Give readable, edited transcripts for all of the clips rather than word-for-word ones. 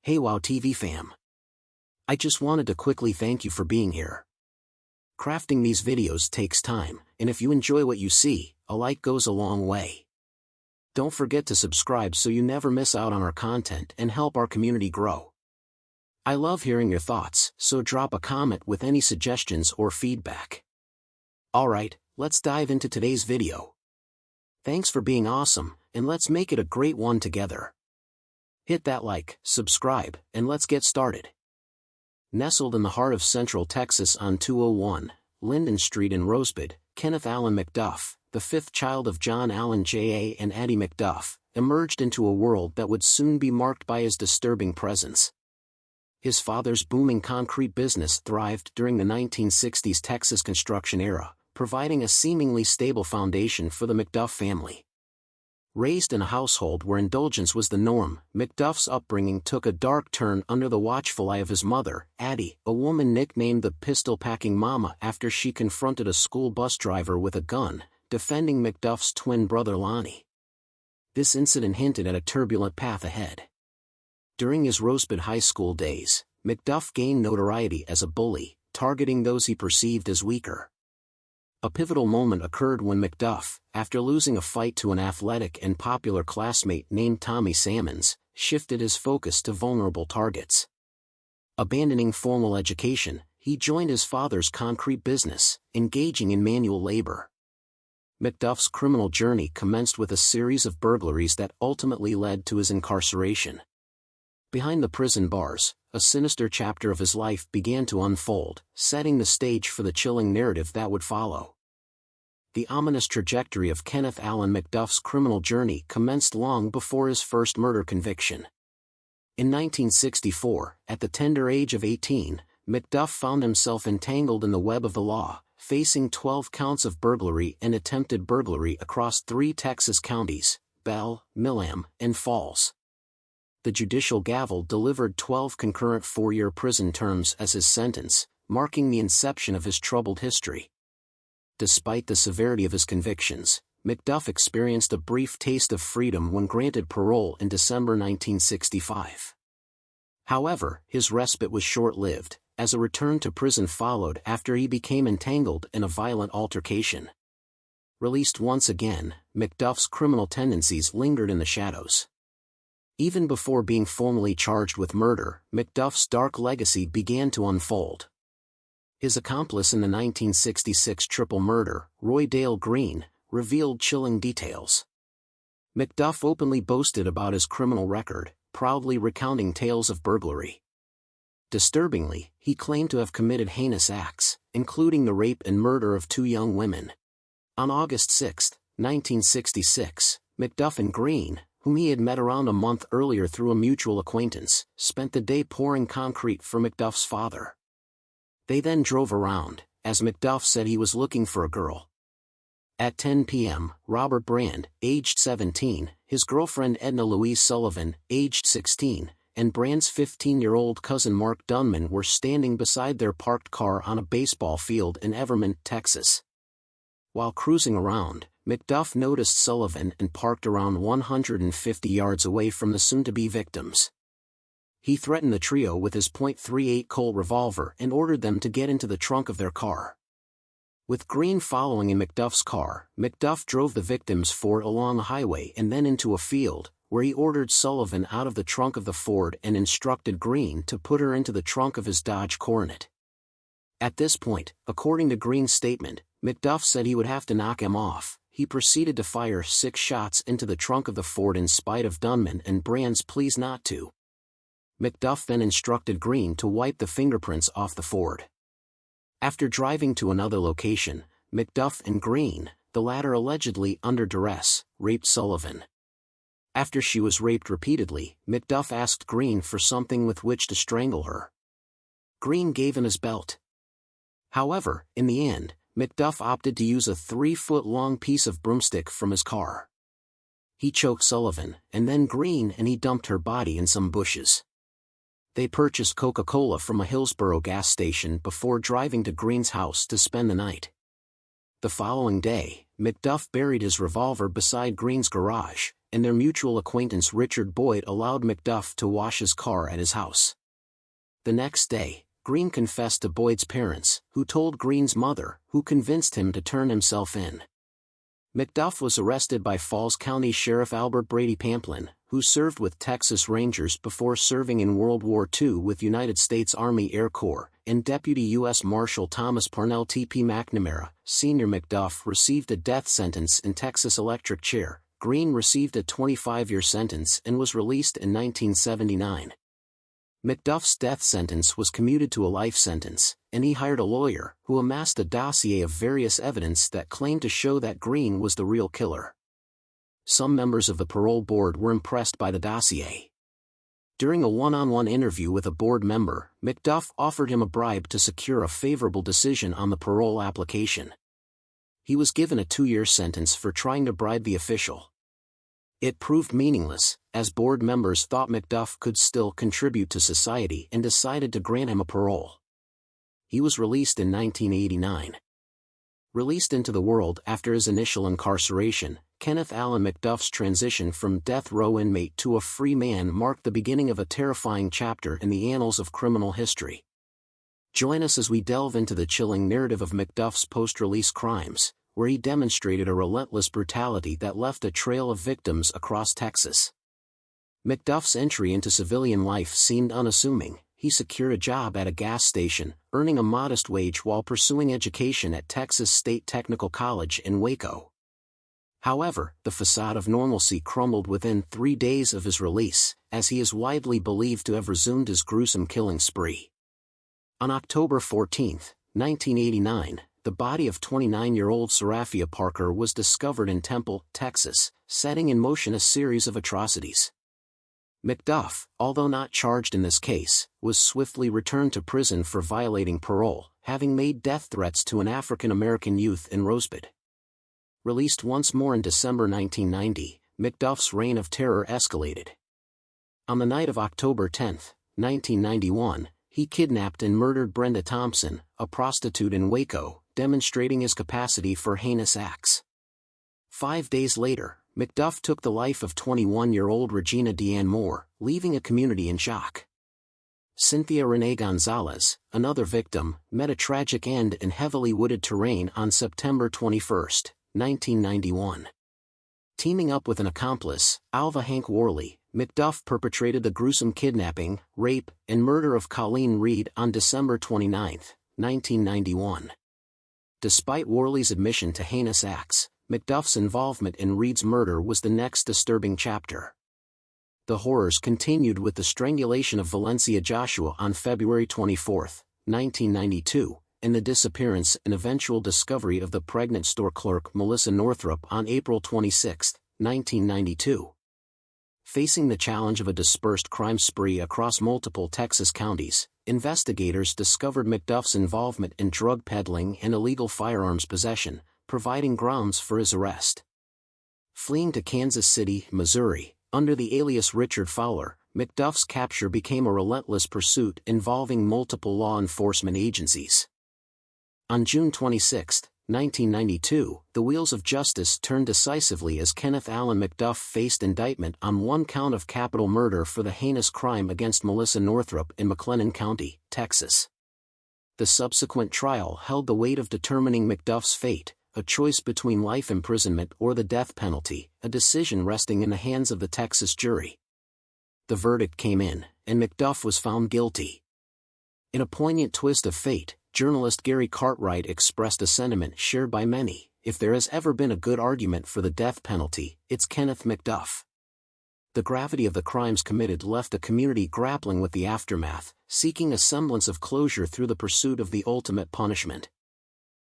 Hey Wow TV fam. I just wanted to quickly thank you for being here. Crafting these videos takes time, and if you enjoy what you see, a like goes a long way. Don't forget to subscribe so you never miss out on our content and help our community grow. I love hearing your thoughts, so drop a comment with any suggestions or feedback. Alright, let's dive into today's video. Thanks for being awesome, and let's make it a great one together. Hit that like, subscribe, and let's get started. Nestled in the heart of Central Texas on 201 Linden Street in Rosebud, Kenneth Allen McDuff, the fifth child of John Allen J.A. and Addie McDuff, emerged into a world that would soon be marked by his disturbing presence. His father's booming concrete business thrived during the 1960s Texas construction era, providing a seemingly stable foundation for the McDuff family. Raised in a household where indulgence was the norm, McDuff's upbringing took a dark turn under the watchful eye of his mother, Addie, a woman nicknamed the Pistol-Packing Mama after she confronted a school bus driver with a gun, defending McDuff's twin brother Lonnie. This incident hinted at a turbulent path ahead. During his Rosebud High School days, McDuff gained notoriety as a bully, targeting those he perceived as weaker. A pivotal moment occurred when McDuff, after losing a fight to an athletic and popular classmate named Tommy Sammons, shifted his focus to vulnerable targets. Abandoning formal education, he joined his father's concrete business, engaging in manual labor. McDuff's criminal journey commenced with a series of burglaries that ultimately led to his incarceration. Behind the prison bars, a sinister chapter of his life began to unfold, setting the stage for the chilling narrative that would follow. The ominous trajectory of Kenneth Allen McDuff's criminal journey commenced long before his first murder conviction. In 1964, at the tender age of 18, McDuff found himself entangled in the web of the law, facing 12 counts of burglary and attempted burglary across 3 Texas counties, Bell, Milam, and Falls. The judicial gavel delivered 12 concurrent 4-year prison terms as his sentence, marking the inception of his troubled history. Despite the severity of his convictions, McDuff experienced a brief taste of freedom when granted parole in December 1965. However, his respite was short-lived, as a return to prison followed after he became entangled in a violent altercation. Released once again, McDuff's criminal tendencies lingered in the shadows. Even before being formally charged with murder, McDuff's dark legacy began to unfold. His accomplice in the 1966 triple murder, Roy Dale Green, revealed chilling details. McDuff openly boasted about his criminal record, proudly recounting tales of burglary. Disturbingly, he claimed to have committed heinous acts, including the rape and murder of 2 young women. On August 6, 1966, McDuff and Green, whom he had met around a month earlier through a mutual acquaintance, spent the day pouring concrete for McDuff's father. They then drove around, as McDuff said he was looking for a girl. At 10 p.m., Robert Brand, aged 17, his girlfriend Edna Louise Sullivan, aged 16, and Brand's 15-year-old cousin Mark Dunman were standing beside their parked car on a baseball field in Everman, Texas. While cruising around, McDuff noticed Sullivan and parked around 150 yards away from the soon-to-be victims. He threatened the trio with his .38 Colt revolver and ordered them to get into the trunk of their car. With Green following in McDuff's car, McDuff drove the victims' Ford along a highway and then into a field, where he ordered Sullivan out of the trunk of the Ford and instructed Green to put her into the trunk of his Dodge Coronet. At this point, according to Green's statement, McDuff said he would have to knock him off. He proceeded to fire 6 shots into the trunk of the Ford in spite of Dunman and Brand's pleas not to. McDuff then instructed Green to wipe the fingerprints off the Ford. After driving to another location, McDuff and Green, the latter allegedly under duress, raped Sullivan. After she was raped repeatedly, McDuff asked Green for something with which to strangle her. Green gave him his belt. However, in the end, McDuff opted to use a 3-foot-long piece of broomstick from his car. He choked Sullivan, and then Green and he dumped her body in some bushes. They purchased Coca-Cola from a Hillsboro gas station before driving to Green's house to spend the night. The following day, McDuff buried his revolver beside Green's garage, and their mutual acquaintance Richard Boyd allowed McDuff to wash his car at his house. The next day, Green confessed to Boyd's parents, who told Green's mother, who convinced him to turn himself in. McDuff was arrested by Falls County Sheriff Albert Brady Pamplin, who served with Texas Rangers before serving in World War II with United States Army Air Corps, and Deputy U.S. Marshal Thomas Parnell T.P. McNamara. Sr. McDuff received a death sentence in Texas electric chair. Green received a 25-year sentence and was released in 1979. McDuff's death sentence was commuted to a life sentence, and he hired a lawyer who amassed a dossier of various evidence that claimed to show that Green was the real killer. Some members of the parole board were impressed by the dossier. During a one-on-one interview with a board member, McDuff offered him a bribe to secure a favorable decision on the parole application. He was given a 2-year sentence for trying to bribe the official. It proved meaningless, as board members thought McDuff could still contribute to society and decided to grant him a parole. He was released in 1989. Released into the world after his initial incarceration, Kenneth Allen McDuff's transition from death row inmate to a free man marked the beginning of a terrifying chapter in the annals of criminal history. Join us as we delve into the chilling narrative of McDuff's post-release crimes, where he demonstrated a relentless brutality that left a trail of victims across Texas. McDuff's entry into civilian life seemed unassuming. He secured a job at a gas station, earning a modest wage while pursuing education at Texas State Technical College in Waco. However, the facade of normalcy crumbled within 3 days of his release, as he is widely believed to have resumed his gruesome killing spree. On October 14, 1989, the body of 29-year-old Seraphia Parker was discovered in Temple, Texas, setting in motion a series of atrocities. McDuff, although not charged in this case, was swiftly returned to prison for violating parole, having made death threats to an African-American youth in Rosebud. Released once more in December 1990, McDuff's reign of terror escalated. On the night of October 10, 1991, he kidnapped and murdered Brenda Thompson, a prostitute in Waco, demonstrating his capacity for heinous acts. 5 days later, McDuff took the life of 21-year-old Regina Deanne Moore, leaving a community in shock. Cynthia Renee Gonzalez, another victim, met a tragic end in heavily wooded terrain on September 21, 1991. Teaming up with an accomplice, Alva Hank Worley, McDuff perpetrated the gruesome kidnapping, rape, and murder of Colleen Reed on December 29, 1991. Despite Worley's admission to heinous acts, McDuff's involvement in Reed's murder was the next disturbing chapter. The horrors continued with the strangulation of Valencia Joshua on February 24, 1992, and the disappearance and eventual discovery of the pregnant store clerk Melissa Northrup on April 26, 1992. Facing the challenge of a dispersed crime spree across multiple Texas counties, investigators discovered McDuff's involvement in drug peddling and illegal firearms possession, providing grounds for his arrest. Fleeing to Kansas City, Missouri, under the alias Richard Fowler, McDuff's capture became a relentless pursuit involving multiple law enforcement agencies. On June 26, 1992, the wheels of justice turned decisively as Kenneth Allen McDuff faced indictment on one count of capital murder for the heinous crime against Melissa Northrup in McLennan County, Texas. The subsequent trial held the weight of determining McDuff's fate, a choice between life imprisonment or the death penalty, a decision resting in the hands of the Texas jury. The verdict came in, and McDuff was found guilty. In a poignant twist of fate, journalist Gary Cartwright expressed a sentiment shared by many: if there has ever been a good argument for the death penalty, it's Kenneth McDuff. The gravity of the crimes committed left the community grappling with the aftermath, seeking a semblance of closure through the pursuit of the ultimate punishment.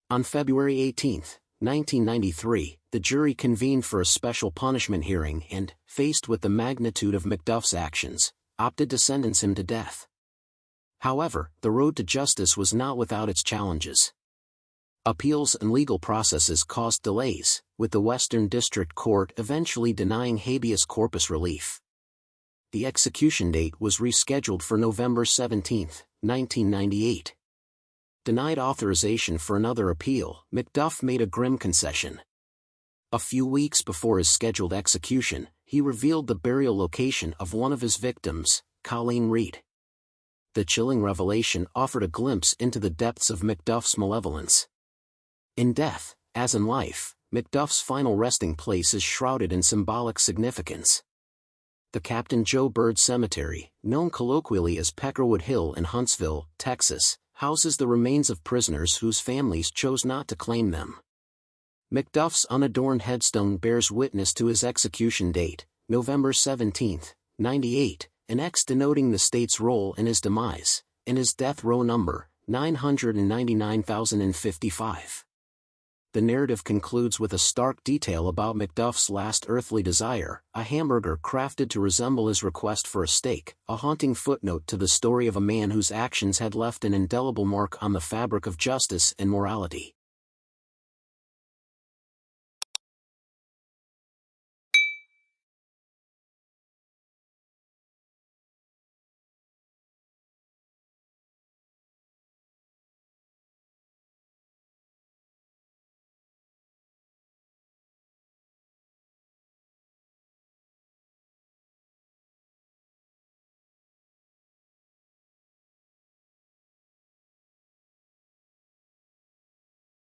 On February 18, 1993, the jury convened for a special punishment hearing and, faced with the magnitude of McDuff's actions, opted to sentence him to death. However, the road to justice was not without its challenges. Appeals and legal processes caused delays, with the Western District Court eventually denying habeas corpus relief. The execution date was rescheduled for November 17, 1998. Denied authorization for another appeal, McDuff made a grim concession. A few weeks before his scheduled execution, he revealed the burial location of one of his victims, Colleen Reed. The chilling revelation offered a glimpse into the depths of Macduff's malevolence. In death, as in life, Macduff's final resting place is shrouded in symbolic significance. The Captain Joe Bird Cemetery, known colloquially as Peckerwood Hill in Huntsville, Texas, houses the remains of prisoners whose families chose not to claim them. Macduff's unadorned headstone bears witness to his execution date, November 17, 98, an X denoting the state's role in his demise, and his death row number, 999,055. The narrative concludes with a stark detail about Macduff's last earthly desire, a hamburger crafted to resemble his request for a steak, a haunting footnote to the story of a man whose actions had left an indelible mark on the fabric of justice and morality.